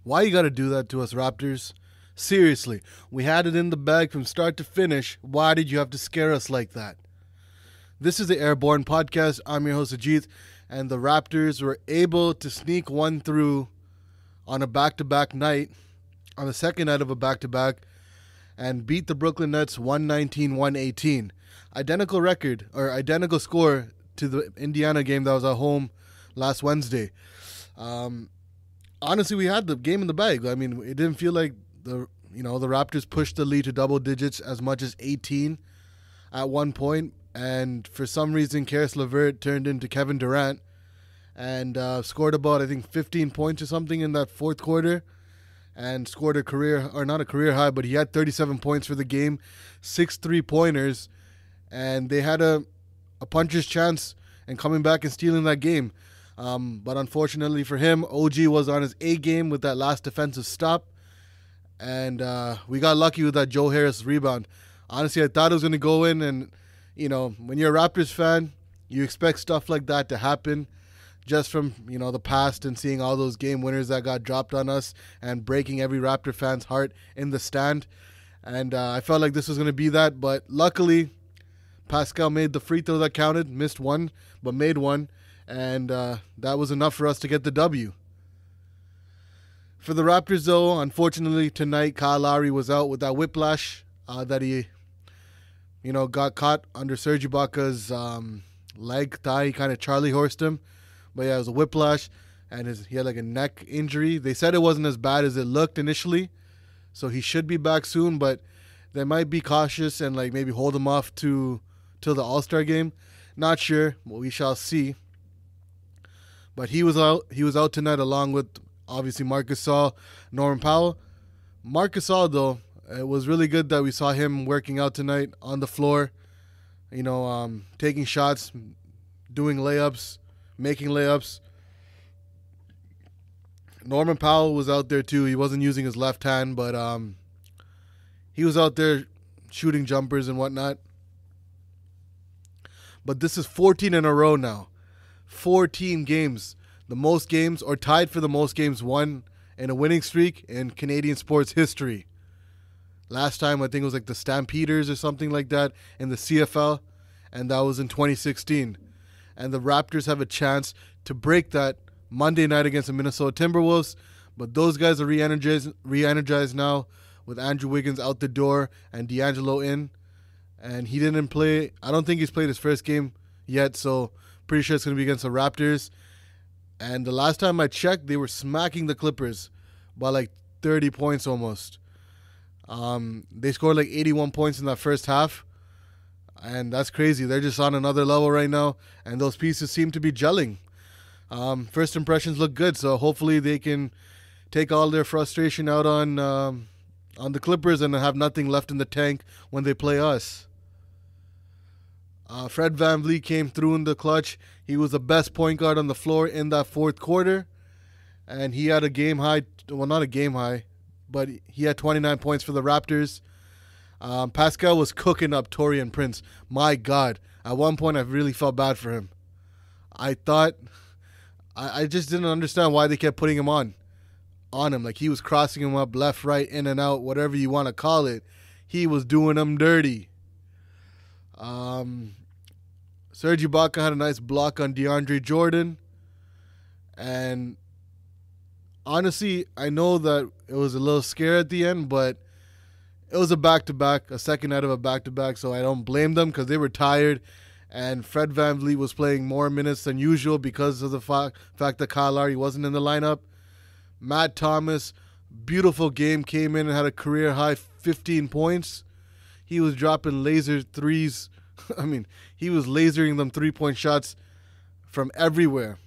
Why you gotta do that to us, Raptors? Seriously, we had it in the bag from start to finish. Why did you have to scare us like that? This is the Airborne Podcast. I'm your host, Ajit, and the Raptors were able to sneak one through on a back-to-back night, on the second night of a back-to-back, and beat the Brooklyn Nets 119-118. Identical record, or identical score to the Indiana game that was at home last Wednesday. Honestly, we had the game in the bag. I mean, it didn't feel like the Raptors pushed the lead to double digits as much as 18 at one point, and for some reason, Karis LeVert turned into Kevin Durant and scored about, I think, 15 points or something in that fourth quarter, and scored not a career high, but he had 37 points for the game, 6 3-pointers, and they had a puncher's chance in coming back and stealing that game. But unfortunately for him, OG was on his A game with that last defensive stop. And we got lucky with that Joe Harris rebound. Honestly, I thought it was going to go in. And, when you're a Raptors fan, you expect stuff like that to happen just from, the past and seeing all those game winners that got dropped on us and breaking every Raptor fan's heart in the stand. And I felt like this was going to be that. But luckily, Pascal made the free throw that counted. Missed one, but made one. And that was enough for us to get the W. For the Raptors, though, unfortunately tonight, Kyle Lowry was out with that whiplash that he, got caught under Serge Ibaka's leg, thigh. He kind of Charlie horsed him. But yeah, it was a whiplash, and he had like a neck injury. They said it wasn't as bad as it looked initially, so he should be back soon. But they might be cautious and like maybe hold him off till the All-Star game. Not sure, but we shall see. But he was out. He was out tonight along with, obviously, Marc Gasol, Norman Powell. Marc Gasol, though, it was really good that we saw him working out tonight on the floor, taking shots, doing layups, making layups. Norman Powell was out there, too. He wasn't using his left hand, but he was out there shooting jumpers and whatnot. But this is 14 in a row now. 14 games, the most games, or tied for the most games won in a winning streak in Canadian sports history. Last time, I think it was like the Stampeders or something like that in the CFL, and that was in 2016. And the Raptors have a chance to break that Monday night against the Minnesota Timberwolves, but those guys are re-energized now with Andrew Wiggins out the door and D'Angelo in, and he didn't play. I don't think he's played his first game yet, so pretty sure it's going to be against the Raptors. And the last time I checked, they were smacking the Clippers by like 30 points almost. They scored like 81 points in that first half. And that's crazy. They're just on another level right now. And those pieces seem to be gelling. First impressions look good. So hopefully they can take all their frustration out on the Clippers and have nothing left in the tank when they play us. Fred VanVleet came through in the clutch. He was the best point guard on the floor in that fourth quarter. And he had a game high, well, not a game high, but he had 29 points for the Raptors. Pascal was cooking up Taurean Prince. My God. At one point, I really felt bad for him. I just didn't understand why they kept putting him on him. Like, he was crossing him up left, right, in and out, whatever you want to call it. He was doing him dirty. Serge Ibaka had a nice block on DeAndre Jordan, and honestly, I know that it was a little scary at the end, but it was a second night of a back-to-back, so I don't blame them because they were tired, and Fred VanVleet was playing more minutes than usual because of the fact that Kyle Lowry wasn't in the lineup. Matt Thomas, beautiful game, came in and had a career-high 15 points. He was dropping laser threes. I mean, he was lasering them three-point shots from everywhere.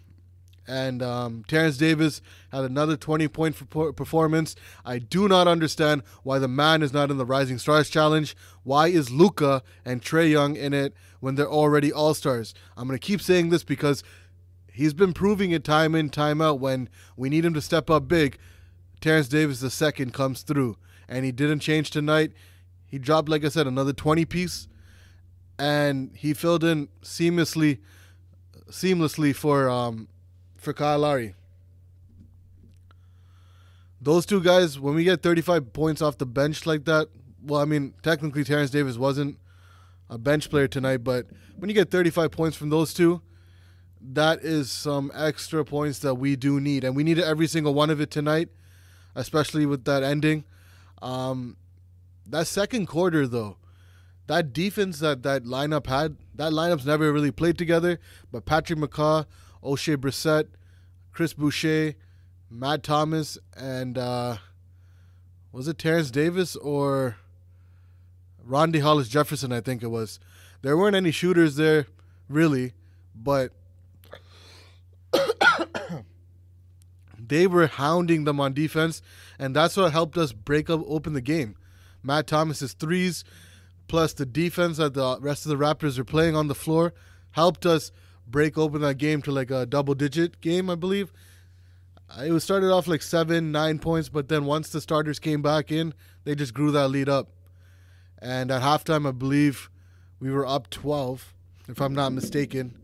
And Terrence Davis had another 20-point performance. I do not understand why the man is not in the Rising Stars Challenge. Why is Luka and Trae Young in it when they're already all-stars? I'm going to keep saying this because he's been proving it time in, time out. When we need him to step up big, Terrence Davis II comes through. And he didn't change tonight. He dropped, like I said, another 20 piece, and he filled in seamlessly for Kyle Lowry. Those two guys, when we get 35 points off the bench like that, well, I mean, technically Terrence Davis wasn't a bench player tonight, but when you get 35 points from those two, that is some extra points that we do need. And we needed every single one of it tonight, especially with that ending. That second quarter, though, that defense that lineup had, that lineup's never really played together, but Patrick McCaw, O'Shea Brissett, Chris Boucher, Matt Thomas, and was it Terrence Davis or Rondae Hollis-Jefferson, I think it was. There weren't any shooters there, really, but they were hounding them on defense, and that's what helped us break open the game. Matt Thomas's threes, plus the defense that the rest of the Raptors were playing on the floor, helped us break open that game to like a double-digit game, I believe. It was started off like 7-9 points, but then once the starters came back in, they just grew that lead up. And at halftime, I believe we were up 12, if I'm not mistaken.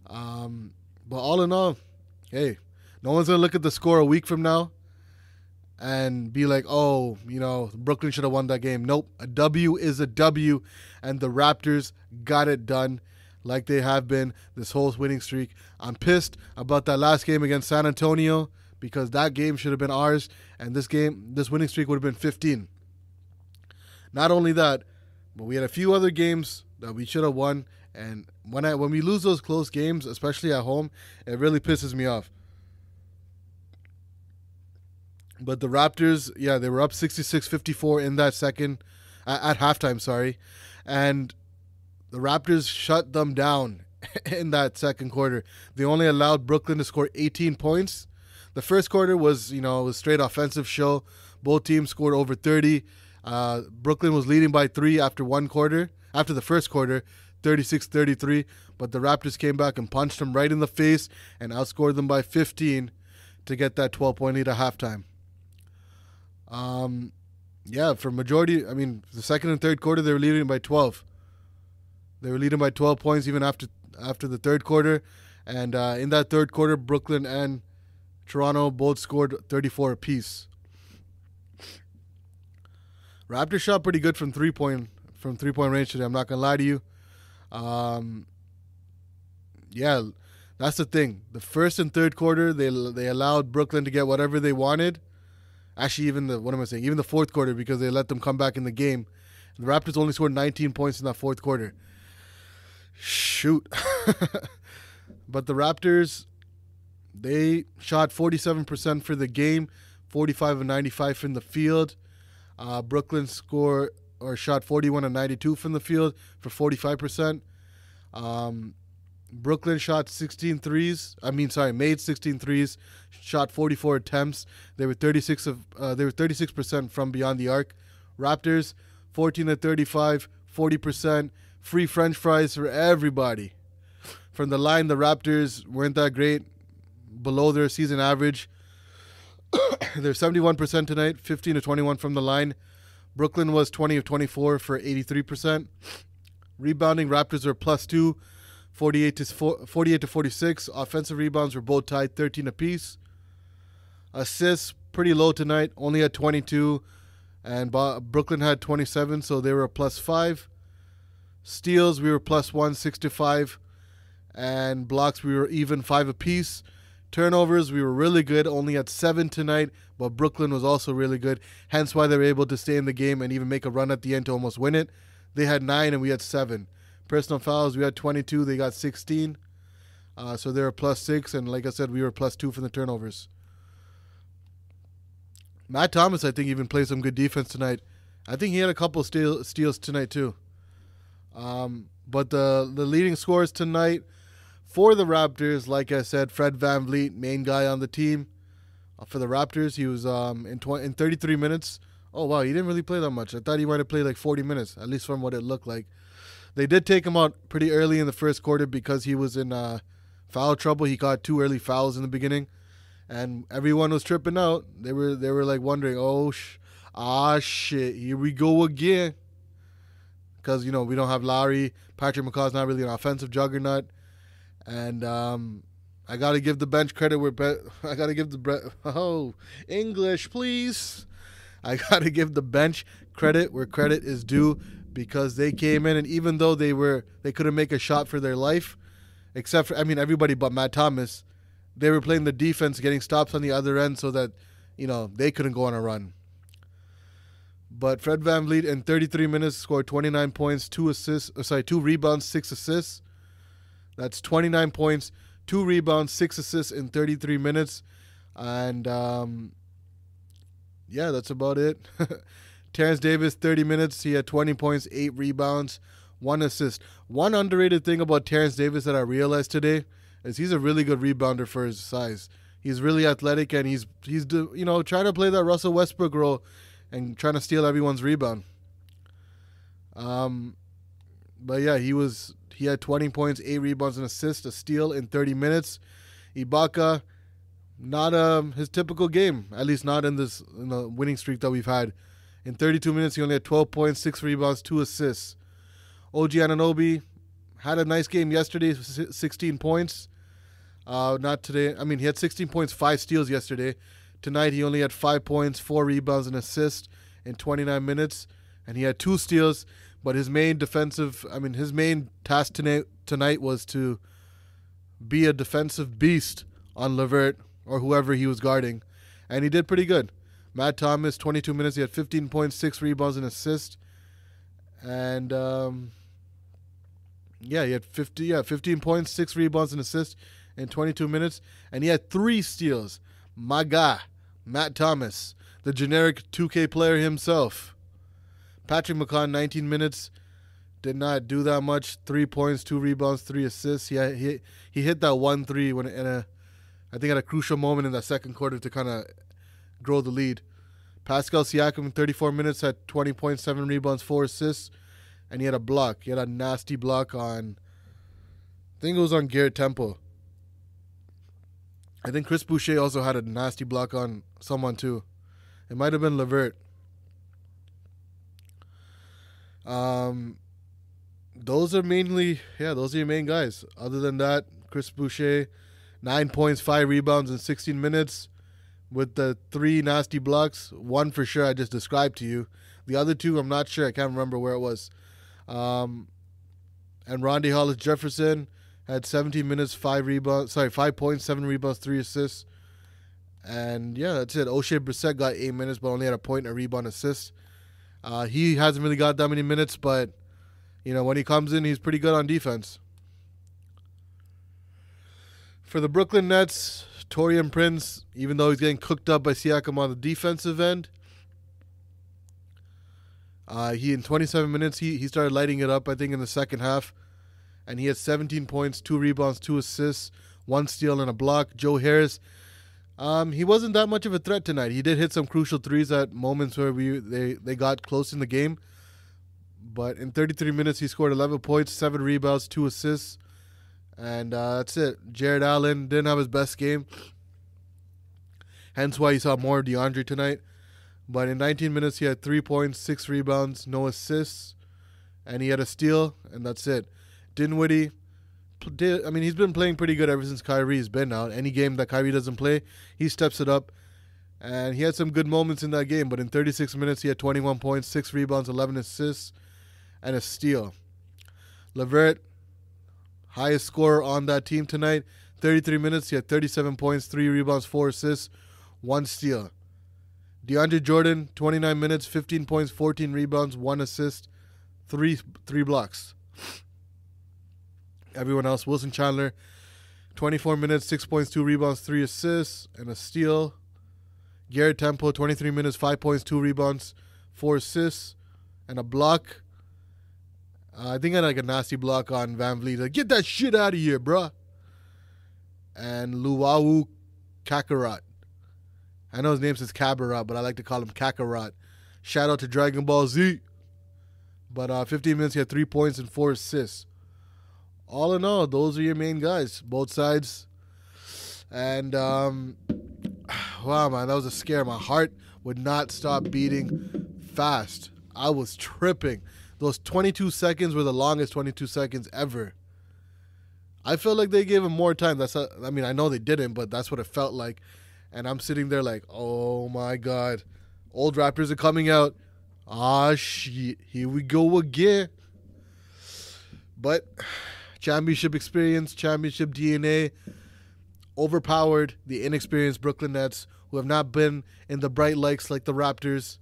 But all in all, hey, no one's going to look at the score a week from now and be like, oh, Brooklyn should have won that game. Nope, a W is a W, and the Raptors got it done like they have been this whole winning streak. I'm pissed about that last game against San Antonio because that game should have been ours, and this winning streak would have been 15. Not only that, but we had a few other games that we should have won, and when we lose those close games, especially at home, it really pisses me off. But the Raptors, yeah, they were up 66-54 in that second, at halftime, sorry. And the Raptors shut them down in that second quarter. They only allowed Brooklyn to score 18 points. The first quarter was, it was a straight offensive show. Both teams scored over 30. Brooklyn was leading by 3 after the first quarter, 36-33. But the Raptors came back and punched them right in the face and outscored them by 15 to get that 12-point lead at halftime. For majority, the second and third quarter, they were leading by 12. They were leading by 12 points even after the third quarter. And in that third quarter, Brooklyn and Toronto both scored 34 apiece. Raptors shot pretty good from three-point range today. I'm not going to lie to you. That's the thing. The first and third quarter, they allowed Brooklyn to get whatever they wanted. Actually, even the fourth quarter, because they let them come back in the game. The Raptors only scored 19 points in that fourth quarter. Shoot. But the Raptors, they shot 47% for the game, 45 of 95 from the field. Brooklyn shot 41 of 92 from the field for 45%. Brooklyn shot made 16 threes, shot 44 attempts. They were 36% from beyond the arc. Raptors 14 of 35, 40%. Free French fries for everybody. From the line, the Raptors weren't that great, below their season average. They're 71% tonight, 15 of 21 from the line. Brooklyn was 20 of 24 for 83%. Rebounding, Raptors are +2. 48 to 46. Offensive rebounds were both tied, 13 apiece. Assists, pretty low tonight, only at 22. And Brooklyn had 27, so they were a +5. Steals, we were +1, 6 to 5. And blocks, we were even 5 apiece. Turnovers, we were really good, only at 7 tonight, but Brooklyn was also really good, hence why they were able to stay in the game and even make a run at the end to almost win it. They had 9 and we had 7. Personal fouls, we had 22, they got 16. So they were +6, and like I said, we were +2 from the turnovers. Matt Thomas, I think, even played some good defense tonight. I think he had a couple steals tonight too. But the leading scorers tonight for the Raptors, like I said, Fred VanVleet, main guy on the team. For the Raptors, he was in 33 minutes. Oh, wow, he didn't really play that much. I thought he might have played like 40 minutes, at least from what it looked like. They did take him out pretty early in the first quarter because he was in foul trouble. He got 2 early fouls in the beginning, and everyone was tripping out. They were like wondering, shit, here we go again. because, we don't have Lowry. Patrick McCaw's not really an offensive juggernaut. And I got to give the bench credit where I got to give the English, please. I got to give the bench credit where credit is due, because they came in, and even though they couldn't make a shot for their life, except for, everybody but Matt Thomas, they were playing the defense, getting stops on the other end so that, they couldn't go on a run. But Fred VanVleet in 33 minutes scored 29 points, 2 rebounds, 6 assists. That's 29 points, 2 rebounds, 6 assists in 33 minutes. And, that's about it. Terrence Davis, 30 minutes. He had 20 points, 8 rebounds, 1 assist. One underrated thing about Terrence Davis that I realized today is he's a really good rebounder for his size. He's really athletic, and he's trying to play that Russell Westbrook role and trying to steal everyone's rebound. But yeah, he had 20 points, 8 rebounds, and assists, a steal in 30 minutes. Ibaka, not his typical game, at least not in this winning streak that we've had. In 32 minutes, he only had 12 points, 6 rebounds, 2 assists. OG Anunoby had a nice game yesterday, 16 points. Not today. He had 16 points, 5 steals yesterday. Tonight, he only had 5 points, 4 rebounds, and assist in 29 minutes. And he had 2 steals, but his main task tonight was to be a defensive beast on LeVert or whoever he was guarding. And he did pretty good. Matt Thomas, 22 minutes, he had 15 points, 6 rebounds, and assist. And, he had 15 points, 6 rebounds, and assist in 22 minutes. And he had 3 steals. My guy, Matt Thomas, the generic 2K player himself. Patrick McCaw, 19 minutes, did not do that much. 3 points, 2 rebounds, 3 assists. He hit that 1-3 I think at a crucial moment in that second quarter to kind of grow the lead. Pascal Siakam in 34 minutes had 20 points, 7 rebounds, 4 assists, and he had a block. He had a nasty block on, I think it was on Garrett Temple. I think Chris Boucher also had a nasty block on someone too. It might have been LeVert. Those are your main guys. Other than that, Chris Boucher, 9 points, 5 rebounds in 16 minutes with the 3 nasty blocks. One for sure I just described to you. The other 2, I'm not sure. I can't remember where it was. And Rondae Hollis-Jefferson had 17 minutes, 5 points, 7 rebounds, 3 assists. And yeah, that's it. O'Shea Brissett got 8 minutes, but only had a point, a rebound, assist. He hasn't really got that many minutes, but when he comes in, he's pretty good on defense. For the Brooklyn Nets, Taurean Prince, even though he's getting cooked up by Siakam on the defensive end, he in 27 minutes, he started lighting it up, I think, in the second half. And he had 17 points, 2 rebounds, 2 assists, 1 steal, and a block. Joe Harris, he wasn't that much of a threat tonight. He did hit some crucial threes at moments where they got close in the game. But in 33 minutes, he scored 11 points, 7 rebounds, 2 assists. And that's it. Jared Allen didn't have his best game. Hence why you saw more of DeAndre tonight. But in 19 minutes, he had 3 points, 6 rebounds, no assists. And he had a steal, and that's it. Dinwiddie, he's been playing pretty good ever since Kyrie's been out. Any game that Kyrie doesn't play, he steps it up. And he had some good moments in that game. But in 36 minutes, he had 21 points, 6 rebounds, 11 assists, and a steal. LeVert, highest scorer on that team tonight. 33 minutes, he had 37 points, 3 rebounds, 4 assists, 1 steal. DeAndre Jordan, 29 minutes, 15 points, 14 rebounds, 1 assist, 3 blocks. Everyone else, Wilson Chandler, 24 minutes, 6 points, 2 rebounds, 3 assists, and a steal. Garrett Temple, 23 minutes, 5 points, 2 rebounds, 4 assists, and a block. I think I had a nasty block on VanVleet. Like, get that shit out of here, bruh. And Luau Kakarot. I know his name says Kabarat, but I like to call him Kakarot. Shout out to Dragon Ball Z. But 15 minutes, he had 3 points and 4 assists. All in all, those are your main guys, both sides. And, wow, man, that was a scare. My heart would not stop beating fast. I was tripping. those 22 seconds were the longest 22 seconds ever. I felt like they gave him more time. I know they didn't, but that's what it felt like. And I'm sitting there like, oh my God. Old Raptors are coming out. Ah, shit. Here we go again. But championship experience, championship DNA overpowered the inexperienced Brooklyn Nets, who have not been in the bright lights like the Raptors.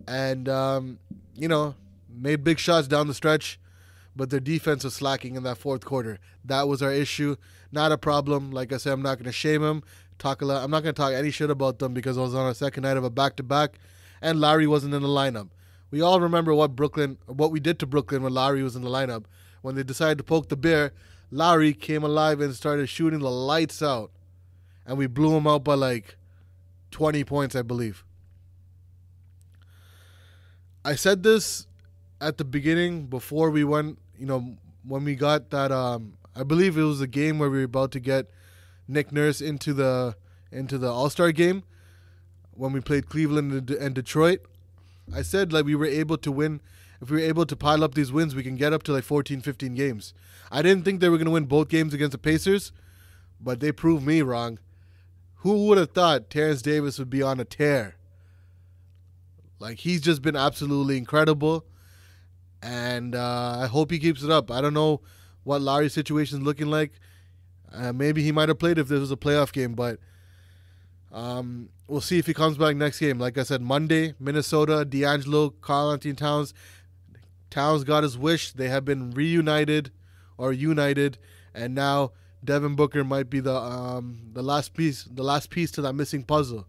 And, made big shots down the stretch. But their defense was slacking in that fourth quarter. That was our issue. Not a problem. Like I said, I'm not going to shame them. I'm not going to talk any shit about them because I was on our second night of a back-to-back, and Larry wasn't in the lineup. We all remember what we did to Brooklyn when Larry was in the lineup. When they decided to poke the bear, Larry came alive and started shooting the lights out. And we blew him out by like 20 points, I believe. I said this at the beginning before we went, when we got that, I believe it was the game where we were about to get Nick Nurse into the All-Star game when we played Cleveland and Detroit. I said like we were able to win. If we were able to pile up these wins, we can get up to like 14, 15 games. I didn't think they were going to win both games against the Pacers, but they proved me wrong. Who would have thought Terrence Davis would be on a tear? Like, he's just been absolutely incredible, and I hope he keeps it up. I don't know what Larry's situation is looking like. Maybe he might have played if this was a playoff game, but we'll see if he comes back next game. Like I said, Monday, Minnesota, D'Angelo, Karl-Anthony Towns. Towns got his wish. They have been united, and now Devin Booker might be the last piece to that missing puzzle.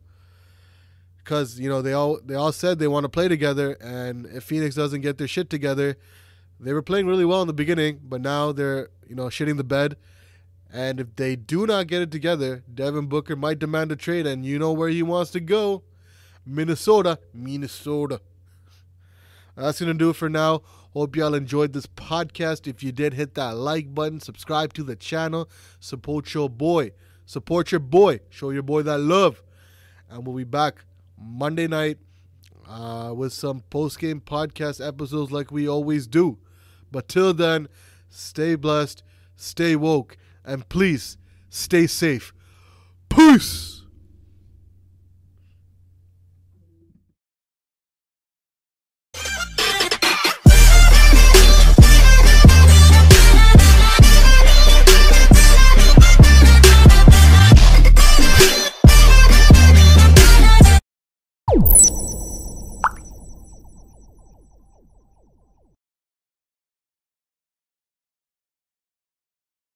Because they all said they want to play together, and if Phoenix doesn't get their shit together, they were playing really well in the beginning, but now they're shitting the bed. And if they do not get it together, Devin Booker might demand a trade, and you know where he wants to go. Minnesota. That's going to do it for now. Hope y'all enjoyed this podcast. If you did, hit that like button. Subscribe to the channel. Support your boy. Show your boy that love. And we'll be back Monday night with some post-game podcast episodes like we always do. But till then, stay blessed, stay woke, and please stay safe. Peace!